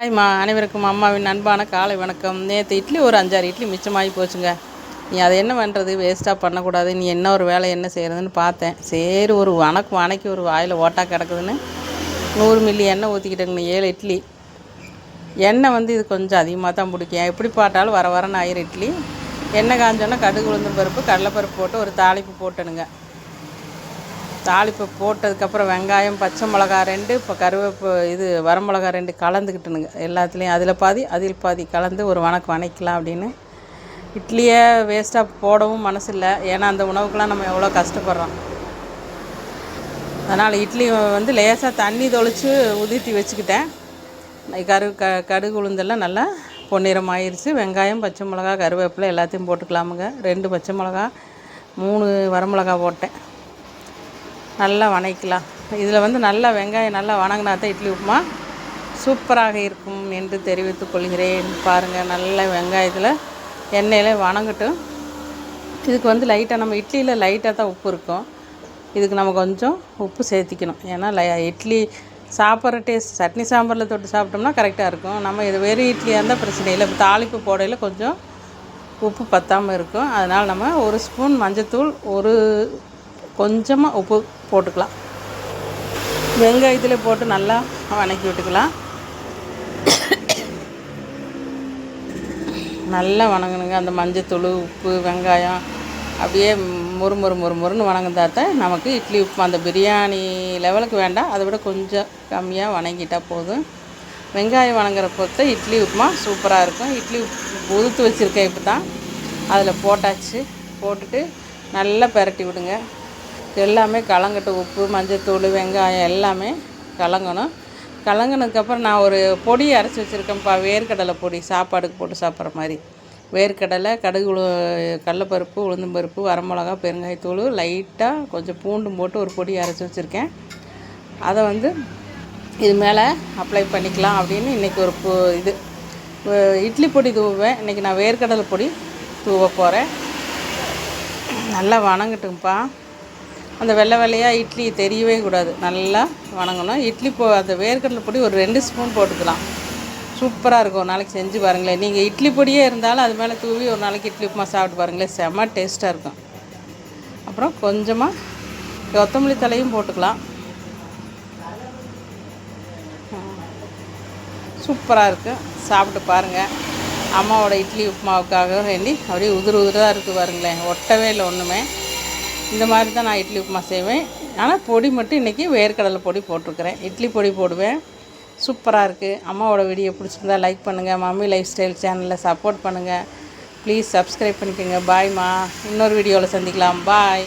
ஹாய்மா, அனைவருக்கும் அம்மாவின் அன்பான காலை வணக்கம். நேற்று இட்லி ஒரு 5-6 இட்லி மிச்சமாகி போச்சுங்க. நீ அதை என்ன பண்ணுறது, வேஸ்ட்டாக பண்ணக்கூடாது, நீ என்ன ஒரு வேலை என்ன செய்கிறதுன்னு பார்த்தேன். சரி, ஒரு வணக்கி ஒரு வாயில் ஓட்டா கிடக்குதுன்னு 100 மில்லி எண்ணெய் ஊற்றிக்கிட்டேங்க. 7 இட்லி. எண்ணெய் இது கொஞ்சம் அதிகமாக தான் பிடிக்கும். எப்படி பாட்டாலும் வர வரன்னு ஆயிரம் இட்லி. எண்ணெய் காஞ்சோன்னா கடுகு உளுந்தம் பருப்பு கடலைப்பருப்பு போட்டு ஒரு தாளிப்பு போட்டணுங்க. தாளிப்பு போட்டதுக்கப்புறம் வெங்காயம் பச்சை மிளகா 2 இப்போ கருவேப்பு வரமிளகா 2 கலந்துக்கிட்டுனுங்க. எல்லாத்துலேயும் அதில் பாதி அதில் பாதி கலந்து ஒரு வணக்கலாம் அப்படின்னு. இட்லியை வேஸ்ட்டாக போடவும் மனசு இல்லை. ஏன்னா அந்த உணவுக்கெலாம் நம்ம எவ்வளோ கஷ்டப்படுறோம். அதனால் இட்லி லேசாக தண்ணி தொளித்து உதிர்த்தி வச்சுக்கிட்டேன். கடுகு உளுந்தெல்லாம் நல்லா பொன்னிறம் ஆயிடுச்சு. வெங்காயம் பச்சை மிளகா கருவேப்பிலை எல்லாத்தையும் போட்டுக்கலாமுங்க. 2 பச்சை மிளகா 3 வரமிளகா போட்டேன். நல்லா வணக்கலாம். இதில் நல்லா வெங்காயம் நல்லா வணங்கினா தான் இட்லி உப்புமா சூப்பராக இருக்கும் என்று தெரிவித்துக் கொள்கிறேன். பாருங்கள், நல்ல வெங்காயத்தில் எண்ணெயில் வணங்கட்டும். இதுக்கு லைட்டாக நம்ம இட்லியில் லைட்டாக தான் உப்பு இருக்கும். இதுக்கு நம்ம கொஞ்சம் உப்பு சேர்த்திக்கணும். ஏன்னா இட்லி சாப்பிட்ற டேஸ்ட் சட்னி சாம்பாரில் தொட்டு சாப்பிட்டோம்னா கரெக்டாக இருக்கும். நம்ம இது வெறும் இட்லியாக இருந்தால் பிரச்சனை இல்லை. இப்போ தாளிப்பு போடையில் கொஞ்சம் உப்பு பத்தாமல் இருக்கும். அதனால் நம்ம 1 ஸ்பூன் மஞ்சத்தூள் கொஞ்சமாக உப்பு போட்டுக்கலாம். வெங்காயத்தில் போட்டு நல்லா வணக்கி விட்டுக்கலாம். நல்லா வணங்கணுங்க. அந்த மஞ்சத்தூள் உப்பு வெங்காயம் அப்படியே முறுன்னு வணங்குதாத்தான் நமக்கு இட்லி உப்புமா அந்த பிரியாணி லெவலுக்கு வேண்டாம், அதை விட கொஞ்சம் கம்மியாக வணங்கிட்டால் போதும். வெங்காயம் வணங்குற பொறுத்த இட்லி உப்புமா சூப்பராக இருக்கும். இட்லி உதுத்து வச்சுருக்கேன். இப்போ தான் அதில் போட்டுட்டு நல்லா பெரட்டி விடுங்க. எல்லாமே கலங்கட்டும். உப்பு மஞ்சத்தூள் வெங்காயம் எல்லாமே கலங்கணும். கலங்கினதுக்கப்புறம் நான் ஒரு பொடி அரைச்சி வச்சுருக்கேன்ப்பா. வேர்க்கடலை பொடி, சாப்பாடுக்கு போட்டு சாப்பிட்ற மாதிரி. வேர்க்கடலை கடலைப்பருப்பு உளுந்தம்பருப்பு வரமிளகா பெருங்காயத்தூள் லைட்டாக கொஞ்சம் பூண்டும் போட்டு ஒரு பொடி அரைச்சி வச்சுருக்கேன். அதை இது மேலே அப்ளை பண்ணிக்கலாம் அப்படின்னு இன்றைக்கி ஒரு இட்லி பொடி தூவுவேன். இன்றைக்கி நான் வேர்க்கடலை பொடி தூவ போகிறேன். நல்லா வணங்கட்டும்ப்பா. அந்த வெள்ளையாக இட்லி தெரியவே கூடாது. நல்லா வணங்கணும். அந்த வேர்க்கடலை பொடி ஒரு 2 ஸ்பூன் போட்டுக்கலாம். சூப்பராக இருக்கும். ஒரு நாளைக்கு செஞ்சு பாருங்களேன். நீங்கள் இட்லி பொடியே இருந்தாலும் அது மேலே தூவி ஒரு நாளைக்கு இட்லி உப்புமா சாப்பிட்டு பாருங்களேன். செம்ம டேஸ்ட்டாக இருக்கும். அப்புறம் கொஞ்சமாக கொத்தமல்லி தலையும் போட்டுக்கலாம். சூப்பராக இருக்குது. சாப்பிட்டு பாருங்கள். அம்மாவோட இட்லி உப்புமாவுக்காக வேண்டி அப்படியே உதிராக இருக்குது பாருங்களேன். ஒட்டவே இல்லை ஒன்றுமே. இந்த மாதிரி தான் நான் இட்லி உப்புமா செய்வேன். ஆனால் பொடி மட்டும் இன்றைக்கி வேர்க்கடலை பொடி போட்டிருக்கிறேன். இட்லி பொடி போடுவேன். சூப்பராக இருக்குது. அம்மாவோட வீடியோ பிடிச்சிருந்தா லைக் பண்ணுங்கள். மம்மி லைஃப் ஸ்டைல் சேனலில் சப்போர்ட் பண்ணுங்கள். ப்ளீஸ் சப்ஸ்கிரைப் பண்ணிக்கோங்க. பாய்மா. இன்னொரு வீடியோவில் சந்திக்கலாம். பாய்.